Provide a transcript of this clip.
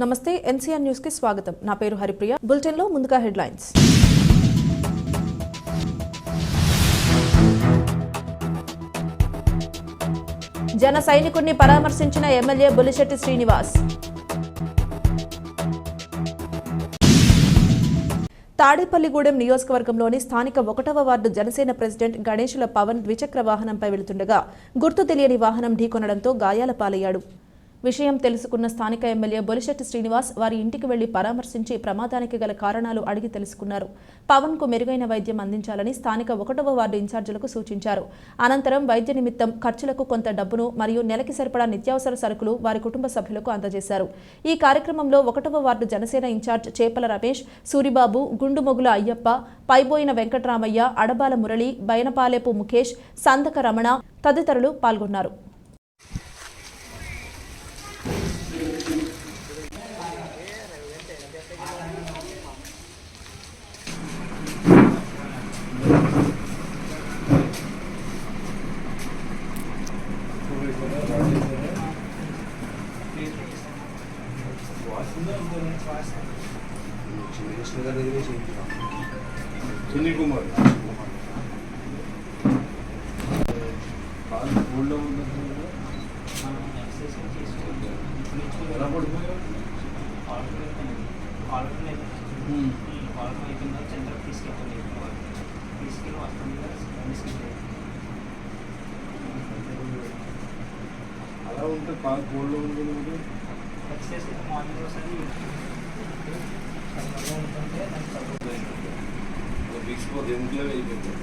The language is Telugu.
నమస్తే ఎన్సీఆర్ న్యూస్ కి స్వాగతం. నా పేరు హరిప్రియ. బులెటిన్ లో ముందుగా హెడ్లైన్స్. జన సైనికుడిని పరామర్శించిన ఎమ్మెల్యే బొలిశెట్టి శ్రీనివాస్. తాడేపల్లిగూడెం నియోజకవర్గంలోని స్థానిక 1వ వార్డు జనసేన ప్రెసిడెంట్ గణేశుల పవన్ ద్విచక్ర వాహనంపై వెళుతుండగా గుర్తు తెలియని వాహనం ఢీకొనడంతో గాయాల పాలయ్యాడు. విషయం తెలుసుకున్న స్థానిక ఎమ్మెల్యే బొలిశెట్టి శ్రీనివాస్ వారి ఇంటికి వెళ్లి పరామర్శించి ప్రమాదానికి గల కారణాలు అడిగి తెలుసుకున్నారు. పవన్ కు మెరుగైన వైద్యం అందించాలని స్థానిక 1వ వార్డు ఇన్ఛార్జీలకు సూచించారు. అనంతరం వైద్య నిమిత్తం ఖర్చులకు కొంత డబ్బును మరియు నెలకి సరిపడా నిత్యావసర సరుకులు వారి కుటుంబ సభ్యులకు అందజేశారు. ఈ కార్యక్రమంలో 1వ వార్డు జనసేన ఇన్ఛార్జ్ చేపల రమేష్, సూరిబాబు, గుండుమొగుల అయ్యప్ప, పైబోయిన వెంకట్రామయ్య, అడబాల మురళి, బయనపాలెపు ముఖేష్, సందక రమణ తదితరులు పాల్గొన్నారు. సునీల్ కుమార్ అలా ఉంటే పాలు కోల్డ్ ఉంటుంది. బిగ్స్పోర్ట్ ఎందులో వెళ్ళిపోతుంది.